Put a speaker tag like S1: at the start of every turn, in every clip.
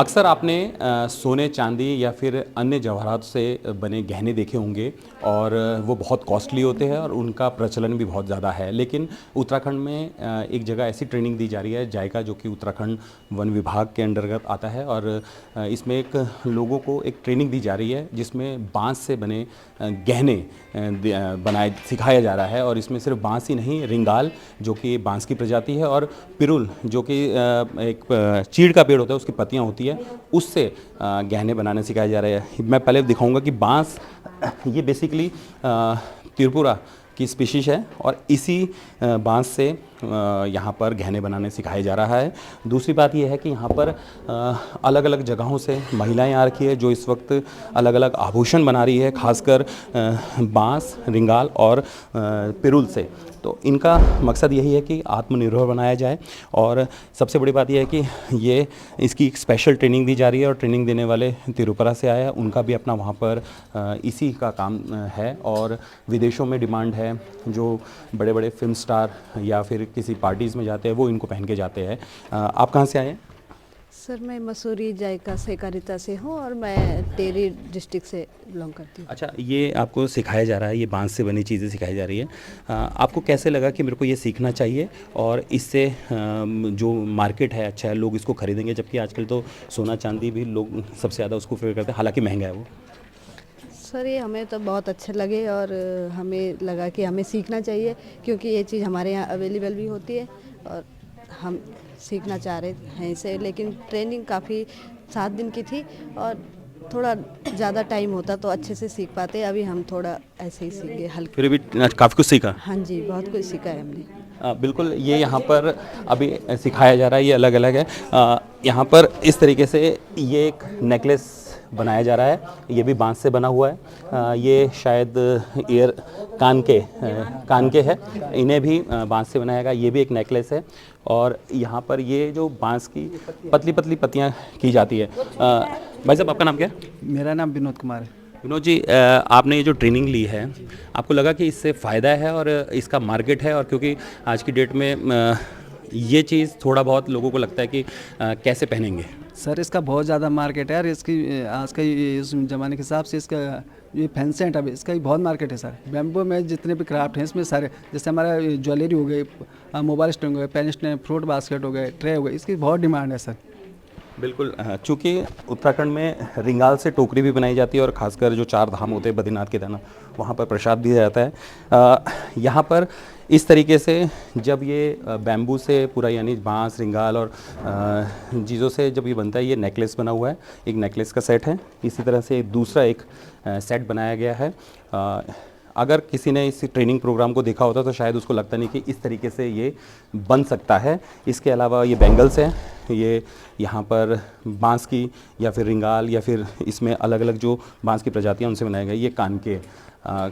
S1: अक्सर आपने सोने चांदी या फिर अन्य जवाहरात से बने गहने देखे होंगे और वो बहुत कॉस्टली होते हैं और उनका प्रचलन भी बहुत ज़्यादा है। लेकिन उत्तराखंड में एक जगह ऐसी ट्रेनिंग दी जा रही है जायका, जो कि उत्तराखंड वन विभाग के अंतर्गत आता है और इसमें एक लोगों को एक ट्रेनिंग दी जा रही है जिसमें बांस से बने गहने बनाए सिखाया जा रहा है। और इसमें सिर्फ बांस ही नहीं, रिंगाल जो कि बांस की प्रजाति है और पिरुल जो कि एक चीड़ का पेड़ होता है, उसकी पत्तियां होती है, उससे गहने बनाने सिखाए जा रहे हैं। मैं पहले दिखाऊंगा कि बांस ये बेसिकली त्रिपुरा की स्पीशीज है और इसी बांस से यहाँ पर गहने बनाने सिखाया जा रहा है। दूसरी बात यह है कि यहाँ पर अलग अलग जगहों से महिलाएं आ रखी है जो इस वक्त अलग अलग आभूषण बना रही है, खासकर बांस, रिंगाल और पिरुल से। तो इनका मकसद यही है कि आत्मनिर्भर बनाया जाए और सबसे बड़ी बात यह है कि ये इसकी एक स्पेशल ट्रेनिंग दी जा रही है और ट्रेनिंग देने वाले त्रिपुरा से आया है, उनका भी अपना वहाँ पर इसी का काम है और विदेशों में डिमांड है। जो बड़े बड़े फिल्म स्टार या फिर किसी पार्टीज़ में जाते हैं वो इनको पहन के जाते हैं। आप कहाँ से आए हैं?
S2: सर मैं मसूरी जायका सहकारिता से हूँ और मैं टेरी डिस्ट्रिक्ट से बिलोंग करती हूँ।
S1: अच्छा, ये आपको सिखाया जा रहा है, ये बांस से बनी चीज़ें सिखाई जा रही है। आपको कैसे लगा कि मेरे को ये सीखना चाहिए और इससे जो मार्केट है अच्छा है, लोग इसको खरीदेंगे? जबकि आजकल तो सोना चांदी भी लोग सबसे ज़्यादा उसको फेवर करते हैं, हालांकि महंगा है वो।
S2: सर ये हमें तो बहुत अच्छे लगे और हमें लगा कि हमें सीखना चाहिए क्योंकि ये चीज़ हमारे यहाँ अवेलेबल भी होती है और हम सीखना चाह रहे हैं इसे। लेकिन ट्रेनिंग काफ़ी 7 दिन की थी और थोड़ा ज़्यादा टाइम होता तो अच्छे से सीख पाते। अभी हम थोड़ा ऐसे ही सीखे हल्के।
S1: फिर भी काफ़ी कुछ सीखा।
S2: हाँ जी, बहुत कुछ सीखा है हमने।
S1: बिल्कुल, ये यहाँ पर अभी सिखाया जा रहा है, ये अलग अलग है। यहाँ पर इस तरीके से ये एक नेकलेस बनाया जा रहा है, ये भी बांस से बना हुआ है। ये शायद कान के है, इन्हें भी बांस से बनाया गया। ये भी एक नेकलेस है और यहाँ पर ये जो बांस की पतली पतली पत्तियाँ की जाती है। भाई साहब, आपका नाम क्या है?
S3: मेरा नाम विनोद कुमार है।
S1: विनोद जी, आपने ये जो ट्रेनिंग ली है, आपको लगा कि इससे फ़ायदा है और इसका मार्केट है? और क्योंकि आज की डेट में ये चीज़ थोड़ा बहुत लोगों को लगता है कि कैसे पहनेंगे।
S3: सर इसका बहुत ज़्यादा मार्केट है यार, इसकी आज का इस ज़माने के हिसाब से इसका ये फैंसी आइटम है, इसका भी बहुत मार्केट है सर। बैम्बू में जितने भी क्राफ्ट हैं इसमें सारे, जैसे हमारा ज्वेलरी हो गई, मोबाइल स्टैंड हो गए, पेन स्टैंड, फ्रूट बास्केट हो गए, ट्रे हो गए, इसकी बहुत डिमांड है सर।
S1: बिल्कुल, चूँकि उत्तराखंड में रिंगाल से टोकरी भी बनाई जाती है और ख़ासकर जो 4 धाम होते हैं, बद्रीनाथ केदारनाथ, वहाँ पर प्रसाद दिया जाता है। यहाँ पर इस तरीके से जब ये बैम्बू से पूरा, यानी बांस, रिंगाल और चीज़ों से जब ये बनता है, ये नेकलेस बना हुआ है, एक नेकलेस का सेट है। इसी तरह से दूसरा एक सेट बनाया गया है। अगर किसी ने इस ट्रेनिंग प्रोग्राम को देखा होता तो शायद उसको लगता नहीं कि इस तरीके से ये बन सकता है। इसके अलावा ये बैंगल्स हैं, ये यहाँ पर बांस की या फिर रिंगाल या फिर इसमें अलग अलग जो बांस की प्रजातियाँ उनसे बनाए गए। ये कान के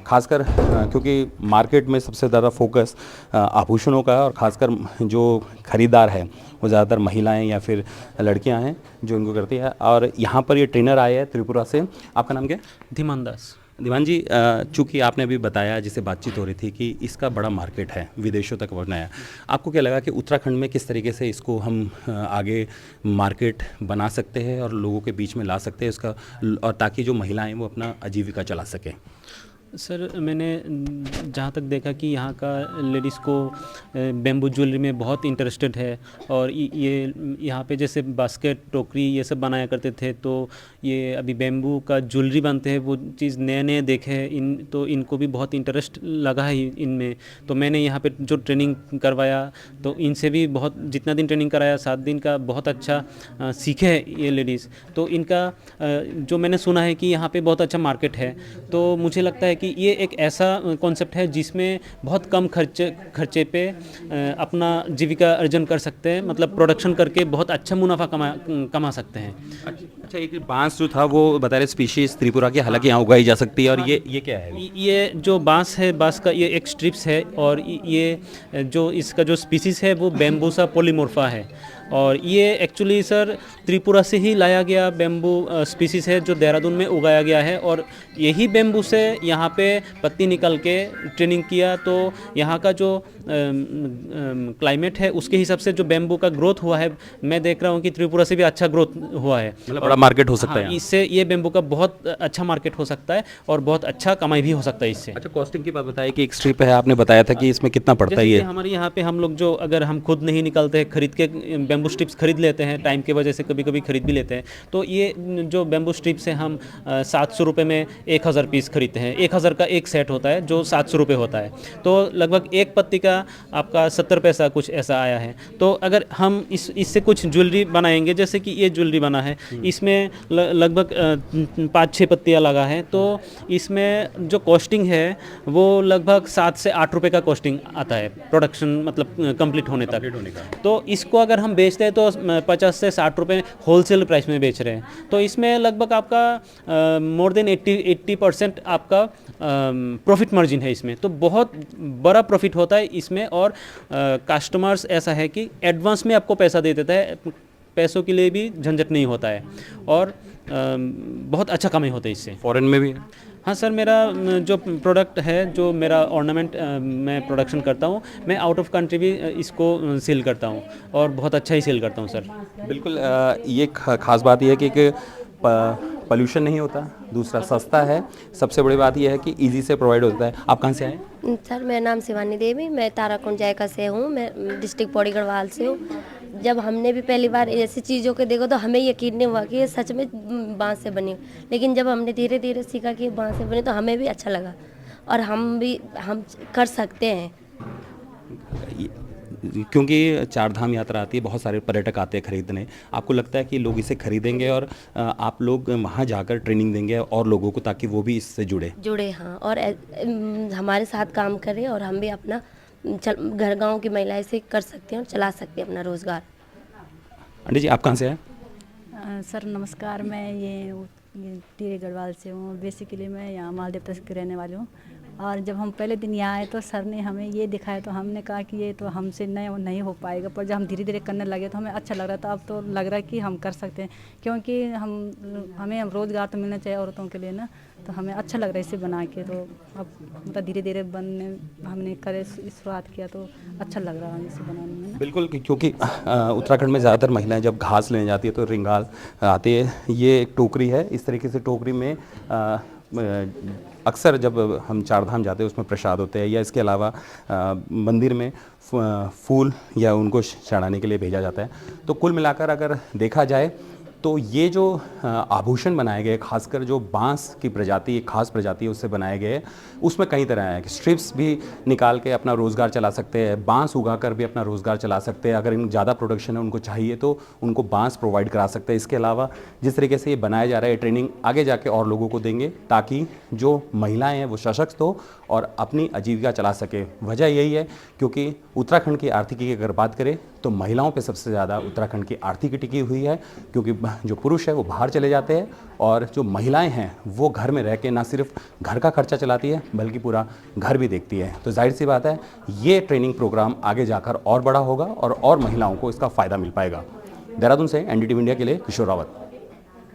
S1: खासकर क्योंकि मार्केट में सबसे ज़्यादा फोकस आभूषणों का है और ख़ासकर जो ख़रीदार है वो ज़्यादातर महिलाएं या फिर लड़कियां हैं जो इनको करती है। और यहाँ पर ये ट्रेनर आए हैं त्रिपुरा से। आपका नाम क्या है?
S4: धीमान दास।
S1: दीवान जी, चूँकि आपने अभी बताया, जिससे बातचीत हो रही थी, कि इसका बड़ा मार्केट है, विदेशों तक बनाया, आपको क्या लगा कि उत्तराखंड में किस तरीके से इसको हम आगे मार्केट बना सकते हैं और लोगों के बीच में ला सकते हैं इसका, और ताकि जो महिलाएं वो अपना आजीविका चला सकें?
S4: सर मैंने जहाँ तक देखा कि यहाँ का लेडीज़ को बैम्बू ज्वेलरी में बहुत इंटरेस्टेड है और ये यहाँ पे जैसे बास्केट, टोकरी ये सब बनाया करते थे, तो ये अभी बैम्बू का ज्वेलरी बनते हैं, वो चीज़ नए नए देखे हैं तो इनको भी बहुत इंटरेस्ट लगा है इनमें। तो मैंने यहाँ पे जो ट्रेनिंग करवाया तो इनसे भी बहुत, जितना दिन ट्रेनिंग कराया 7 दिन का, बहुत अच्छा सीखे है ये लेडीज़। तो इनका जो मैंने सुना है कि यहाँ पे बहुत अच्छा मार्केट है, तो मुझे लगता है कि ये एक ऐसा कॉन्सेप्ट है जिसमें बहुत कम खर्चे पे अपना जीविका अर्जन कर सकते हैं, मतलब प्रोडक्शन करके बहुत अच्छा मुनाफा कमा सकते हैं।
S1: अच्छा, एक बांस जो था वो बता रहे स्पीशीज त्रिपुरा की, हालांकि यहाँ उगाई जा सकती है। और ये क्या है?
S4: ये जो बांस है, बांस का ये एक स्ट्रिप्स है और ये जो इसका जो स्पीसीज है वो बैम्बूसा पॉलीमोर्फा है। और ये एक्चुअली सर त्रिपुरा से ही लाया गया बेम्बू स्पीसीज़ है जो देहरादून में उगाया गया है, और यही बेम्बू से यहाँ पे पत्ती निकल के ट्रेनिंग किया, तो यहाँ का जो क्लाइमेट है उसके हिसाब से जो बेम्बू का ग्रोथ हुआ है, मैं देख रहा हूँ कि त्रिपुरा से भी अच्छा ग्रोथ हुआ है।
S1: मतलब बड़ा मार्केट हो सकता है
S4: हाँ,
S1: यहाँ।
S4: इससे ये बेम्बू का बहुत अच्छा मार्केट हो सकता है और बहुत अच्छा कमाई भी हो सकता है इससे।
S1: अच्छा, कॉस्टिंग की बात बताइए कि एक स्ट्रिप है, आपने बताया था कि इसमें कितना पड़ता है
S4: जैसे
S1: ये?
S4: कि हमारे यहाँ पे हम लोग जो अगर हम खुद नहीं निकलते हैं, खरीद के बेम्बू स्ट्रिप्स खरीद लेते हैं, टाइम की वजह से कभी कभी खरीद भी लेते हैं, तो ये जो बेम्बू स्ट्रिप्स है हम 700 रुपये में 1000 पीस खरीदते हैं। 1000 का एक सेट होता है जो 700 रुपये होता है, तो लगभग एक पत्ती का आपका 70 पैसा कुछ ऐसा आया है। तो अगर हम इससे कुछ ज्वेलरी बनाएंगे, जैसे कि ये ज्वेलरी बना है, इसमें लगभग 5-6 पत्तियाँ लगा है, तो इसमें जो कॉस्टिंग है वो लगभग 7 से 8 रुपये का कॉस्टिंग आता है प्रोडक्शन मतलब कंप्लीट होने तक। तो इसको अगर हम बेचते हैं तो 50 से 60 रुपये होलसेल प्राइस में बेच रहे हैं, तो इसमें लगभग आपका मोर देन 80% आपका प्रॉफिट मार्जिन है इसमें, तो बहुत बड़ा प्रॉफिट होता है इसमें। और कस्टमर्स ऐसा है कि एडवांस में आपको पैसा दे देता है, पैसों के लिए भी झंझट नहीं होता है, और बहुत अच्छा कमाई होता है इससे।
S1: फॉरेन में भी है?
S4: हाँ सर, मेरा जो प्रोडक्ट है, जो मेरा ऑर्नामेंट मैं प्रोडक्शन करता हूँ, मैं आउट ऑफ कंट्री भी इसको सेल करता हूँ और बहुत अच्छा ही सेल करता हूँ सर।
S1: बिल्कुल, ये खास बात यह है कि पोल्यूशन नहीं होता, दूसरा सस्ता है, सबसे बड़ी बात यह है कि इजी से प्रोवाइड होता है। आप कहाँ से आए?
S5: सर मेरा नाम शिवानी देवी, मैं ताराकुंड जायका से हूँ, मैं डिस्ट्रिक्ट पौड़ी गढ़वाल से हूँ। जब हमने भी पहली बार ऐसी चीज़ों को देखा तो हमें यकीन नहीं हुआ कि ये सच में बांस से बनी, लेकिन जब हमने धीरे धीरे सीखा कि बांस से बनी तो हमें भी अच्छा लगा और हम कर सकते हैं।
S1: क्योंकि चार धाम यात्रा आती है, बहुत सारे पर्यटक आते हैं खरीदने, आपको लगता है कि लोग इसे खरीदेंगे और आप लोग वहाँ जाकर ट्रेनिंग देंगे और लोगों को, ताकि वो भी इससे जुड़े?
S5: हाँ, और हमारे साथ काम करें और हम भी अपना घर गांव की महिलाएं से कर सकते हैं और चला सकते हैं अपना रोज़गार।
S1: आंटी जी, आप कहाँ से आए?
S6: सर नमस्कार, मैं ये टिहरी गढ़वाल से हूँ। बेसिकली मैं यहाँ मालदेव तक की रहने वाली हूँ, और जब हम पहले दिन यहाँ आए तो सर ने हमें ये दिखाया तो हमने कहा कि ये तो हमसे नहीं हो पाएगा, पर जब हम धीरे धीरे करने लगे तो हमें अच्छा लग रहा था। अब तो लग रहा है कि हम कर सकते हैं, क्योंकि हमें रोज़गार तो मिलना चाहिए औरतों के लिए ना, तो हमें अच्छा लग रहा है इसे बना के। तो अब मतलब धीरे धीरे बनने हमने शुरुआत किया तो अच्छा लग रहा है इसे बनाने में ना।
S1: बिल्कुल, क्योंकि उत्तराखंड में ज़्यादातर महिलाएं जब घास लेने जाती है तो रिंगाल आती है। ये एक टोकरी है, इस तरीके से टोकरी में अक्सर जब हम चार धाम जाते हैं उसमें प्रसाद होते हैं, या इसके अलावा मंदिर में फूल या उनको चढ़ाने के लिए भेजा जाता है। तो कुल मिलाकर अगर देखा जाए तो ये जो आभूषण बनाए गए, खासकर जो बांस की प्रजाति, एक खास प्रजाति है उससे बनाए गए, उसमें कई तरह हैं। स्ट्रिप्स भी निकाल के अपना रोज़गार चला सकते हैं, बांस उगाकर भी अपना रोज़गार चला सकते हैं। अगर इन ज़्यादा प्रोडक्शन है उनको चाहिए तो उनको बांस प्रोवाइड करा सकते हैं। इसके अलावा जिस तरीके से ये बनाया जा रहा है, ट्रेनिंग आगे जाके और लोगों को देंगे ताकि जो महिलाएँ हैं वो सशक्त हो और अपनी आजीविका चला सके। वजह यही है क्योंकि उत्तराखंड की आर्थिकी की अगर बात करें तो महिलाओं पे सबसे ज़्यादा उत्तराखंड की आर्थिकी टिकी हुई है, क्योंकि जो पुरुष है वो बाहर चले जाते हैं और जो महिलाएं हैं वो घर में रह के ना सिर्फ घर का खर्चा चलाती है बल्कि पूरा घर भी देखती है। तो जाहिर सी बात है ये ट्रेनिंग प्रोग्राम आगे जाकर और बड़ा होगा और महिलाओं को इसका फ़ायदा मिल पाएगा। देहरादून से एनडीटीवी इंडिया के लिए किशोर रावत।